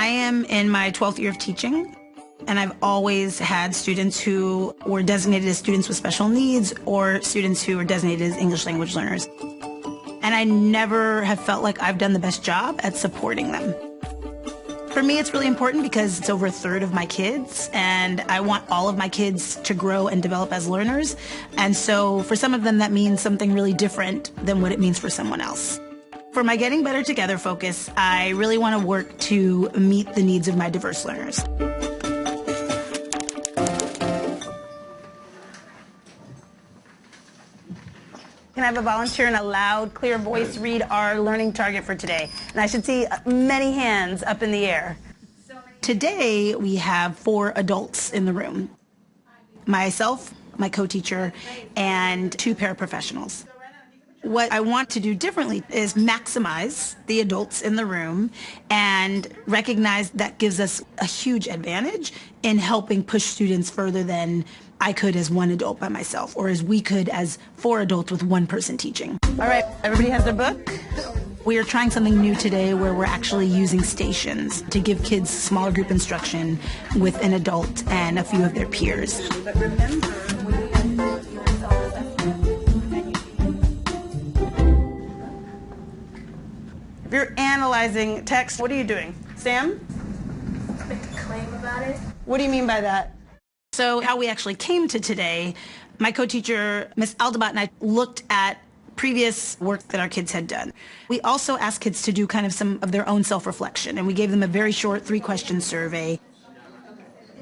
I am in my 12th year of teaching, and I've always had students who were designated as students with special needs or students who were designated as English language learners. And I never have felt like I've done the best job at supporting them. For me, it's really important because it's over a third of my kids, and I want all of my kids to grow and develop as learners. And so for some of them, that means something really different than what it means for someone else. For my Getting Better Together focus, I really want to work to meet the needs of my diverse learners. Can I have a volunteer in a loud, clear voice read our learning target for today? And I should see many hands up in the air. Today, we have 4 adults in the room. Myself, my co-teacher, and 2 paraprofessionals. What I want to do differently is maximize the adults in the room and recognize that gives us a huge advantage in helping push students further than I could as one adult by myself, or as we could as 4 adults with 1 person teaching. All right, everybody has their book? We are trying something new today where we're actually using stations to give kids smaller group instruction with an adult and a few of their peers. But remember, if you're analyzing text, what are you doing? Sam? Make a claim about it. What do you mean by that? So how we actually came to today, my co-teacher, Ms. Aldabat, and I looked at previous work that our kids had done. We also asked kids to do kind of some of their own self-reflection, and we gave them a very short 3-question survey.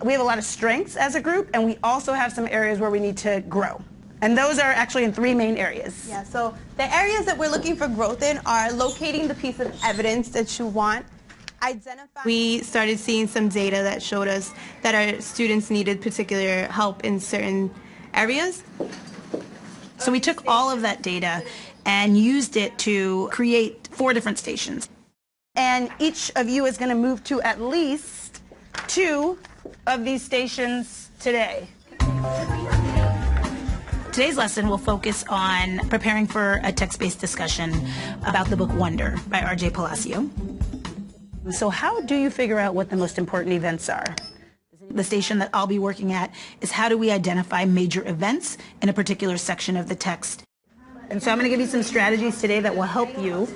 We have a lot of strengths as a group, and we also have some areas where we need to grow. And those are actually in 3 main areas. Yeah, so the areas that we're looking for growth in are locating the piece of evidence that you want. We started seeing some data that showed us that our students needed particular help in certain areas. So we took all of that data and used it to create 4 different stations. And each of you is going to move to at least 2 of these stations today. Today's lesson will focus on preparing for a text-based discussion about the book Wonder by R.J. Palacio. So how do you figure out what the most important events are? The station that I'll be working at is how do we identify major events in a particular section of the text. And so I'm going to give you some strategies today that will help you.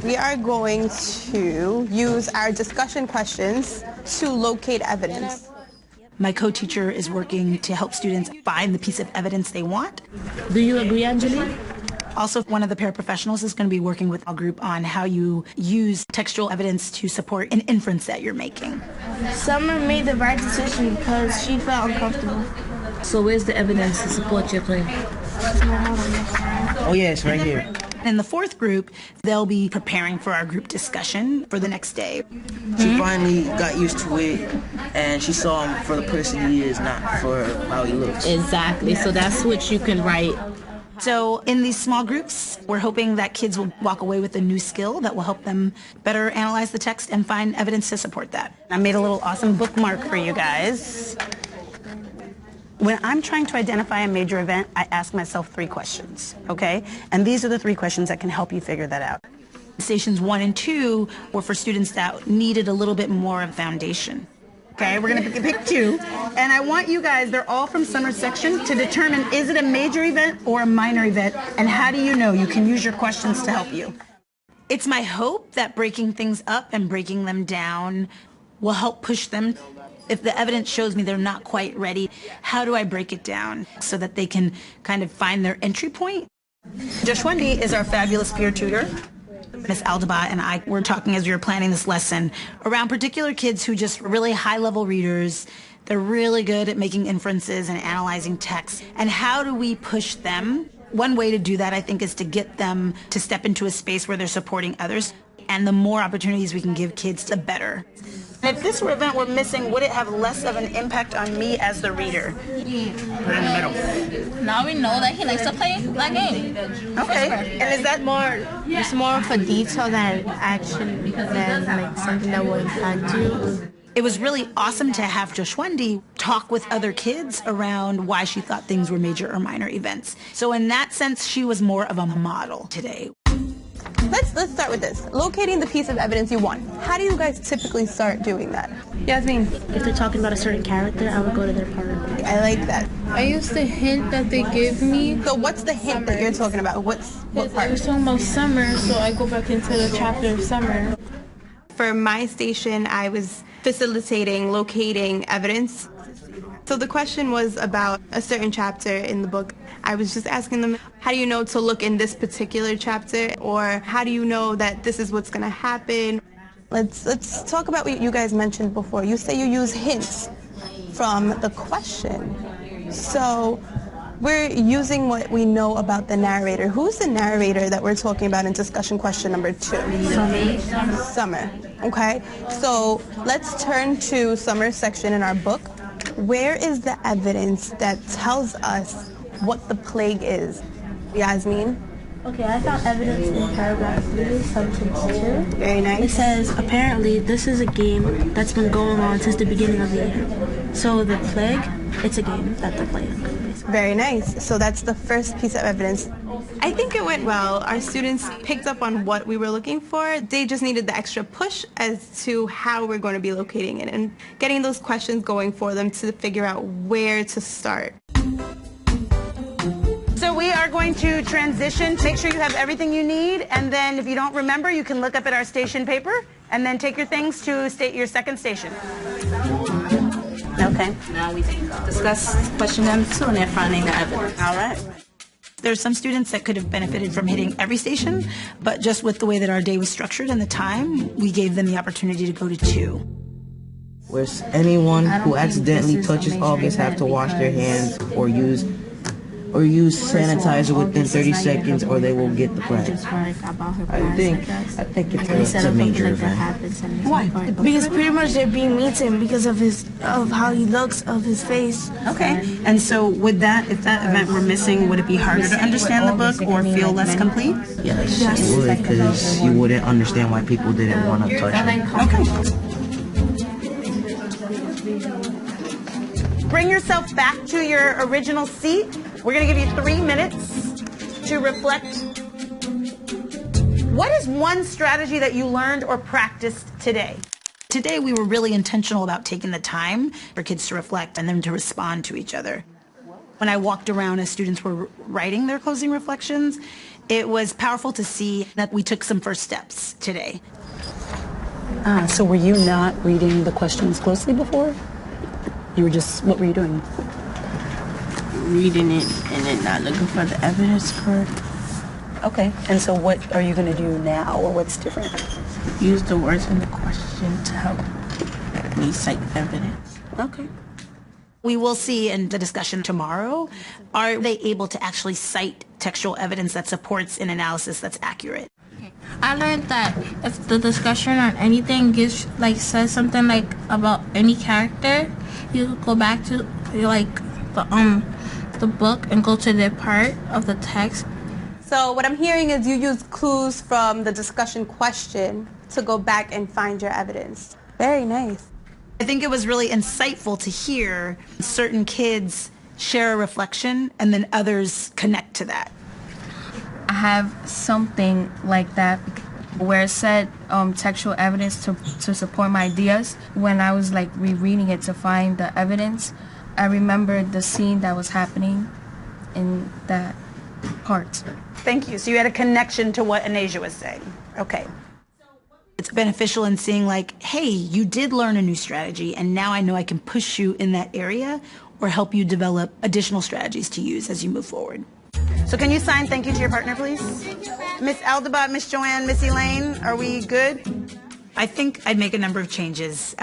We are going to use our discussion questions to locate evidence. My co-teacher is working to help students find the piece of evidence they want. Do you agree, Angelique? Also, one of the paraprofessionals is going to be working with a group on how you use textual evidence to support an inference that you're making. Summer made the right decision because she felt uncomfortable. So where's the evidence to support your claim? Oh, yeah, it's right here. In the 4th group, they'll be preparing for our group discussion for the next day. She finally got used to it, and she saw him for the person he is, not for how he looks. Exactly. So that's what you can write. So in these small groups, we're hoping that kids will walk away with a new skill that will help them better analyze the text and find evidence to support that. I made a little awesome bookmark for you guys. When I'm trying to identify a major event, I ask myself 3 questions, okay? And these are the 3 questions that can help you figure that out. Stations 1 and 2 were for students that needed a little bit more of foundation. Okay, we're going to pick 2, and I want you guys, they're all from Summer's section, to determine is it a major event or a minor event, and how do you know? You can use your questions to help you. It's my hope that breaking things up and breaking them down will help push them. If the evidence shows me they're not quite ready, how do I break it down so that they can kind of find their entry point? Joshwendi is our fabulous peer tutor. Ms. Aldabat and I were talking as we were planning this lesson around particular kids who just really high-level readers. They're really good at making inferences and analyzing text. And how do we push them? One way to do that, I think, is to get them to step into a space where they're supporting others. And the more opportunities we can give kids, the better. If this event were missing, would it have less of an impact on me as the reader? Put it in the middle. Now we know that he likes to play that game. Okay. And is that more? It's more of a detail than action than like something that will impact you. It was really awesome to have Joshwendi talk with other kids around why she thought things were major or minor events. So in that sense, she was more of a model today. Let's start with this. Locating the piece of evidence you want. How do you guys typically start doing that? Yasmin? If they're talking about a certain character, I would go to their part. I like that. I use the hint that they give me. So what's the hint that you're talking about? What I part? was talking about summer, so I go back into the chapter of summer. For my station, I was facilitating, locating evidence. So the question was about a certain chapter in the book. I was just asking them, how do you know to look in this particular chapter? Or how do you know that this is what's going to happen? Let's talk about what you guys mentioned before. You say you use hints from the question. So we're using what we know about the narrator. Who's the narrator that we're talking about in discussion question number 2? Summer. Okay. So let's turn to Summer's section in our book. Where is the evidence that tells us what the plague is? Yasmin? Okay, I found evidence in paragraph 3, section 2. Very nice. It says, apparently, this is a game that's been going on since the beginning of the year. So the plague, it's a game that they're playing. Very nice. So that's the first piece of evidence. I think it went well. Our students picked up on what we were looking for. They just needed the extra push as to how we're going to be locating it and getting those questions going for them to figure out where to start. So we are going to transition. Make sure you have everything you need, and then if you don't remember, you can look up at our station paper, and then take your things to your second station. Okay. Now we discuss question number 2 and they're finding the evidence. All right. There's some students that could have benefited from hitting every station, but just with the way that our day was structured and the time, we gave them the opportunity to go to 2. Whereas anyone who accidentally touches August have to wash their hands or use sanitizer within 30 seconds or they will get the plague. I think it's a major event. Why? Because pretty much they're being mean to him because of how he looks, of his face. Okay. And so would that, if that event were missing, would it be harder to understand the book or feel less complete? Yes, it would, because you wouldn't understand why people didn't want to touch it. Okay. Bring yourself back to your original seat. We're going to give you 3 minutes to reflect. What is one strategy that you learned or practiced today? Today we were really intentional about taking the time for kids to reflect and then to respond to each other. When I walked around as students were writing their closing reflections, it was powerful to see that we took some first steps today. So were you not reading the questions closely before? You were just, what were you doing? Reading it and then not looking for the evidence correct. Okay, and so what are you going to do now, or what's different? Use the words in the question to help me cite evidence. Okay. We will see in the discussion tomorrow, are they able to actually cite textual evidence that supports an analysis that's accurate? I learned that if the discussion on anything says something about any character, you could go back to the book and go to the part of the text. So what I'm hearing is you use clues from the discussion question to go back and find your evidence. Very nice. I think it was really insightful to hear certain kids share a reflection and then others connect to that. I have something like that where it said textual evidence to support my ideas. When I was rereading it to find the evidence, I remembered the scene that was happening in that part. Thank you. So you had a connection to what Anasia was saying. Okay. It's beneficial in seeing hey, you did learn a new strategy and now I know I can push you in that area or help you develop additional strategies to use as you move forward. So can you sign thank you to your partner, please? Miss Aldabot, Miss Joanne, Miss Elaine, are we good? I think I'd make a number of changes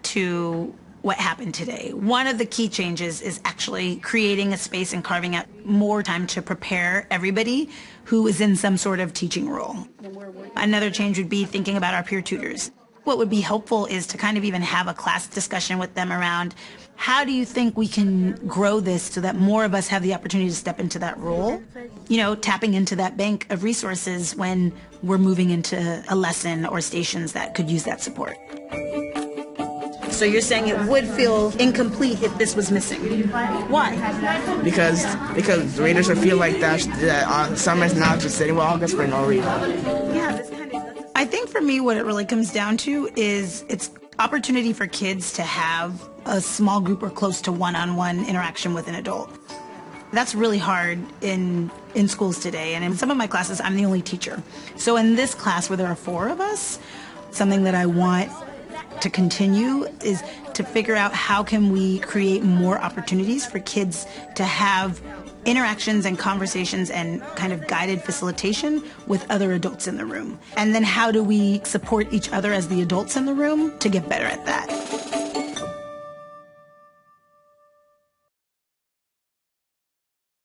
to what happened today. One of the key changes is actually creating a space and carving out more time to prepare everybody who is in some sort of teaching role. Another change would be thinking about our peer tutors. What would be helpful is to kind of even have a class discussion with them around how do you think we can grow this so that more of us have the opportunity to step into that role? You know, tapping into that bank of resources when we're moving into a lesson or stations that could use that support. So you're saying it would feel incomplete if this was missing. Why? Because the readers would feel like that Summer's not just sitting with August for no reason. Yeah, think for me what it really comes down to is it's opportunity for kids to have a small group or close to one-on-one interaction with an adult. That's really hard in schools today, and in some of my classes I'm the only teacher. So in this class where there are 4 of us, something that I want to continue is to figure out how can we create more opportunities for kids to have interactions and conversations and kind of guided facilitation with other adults in the room. And then how do we support each other as the adults in the room to get better at that?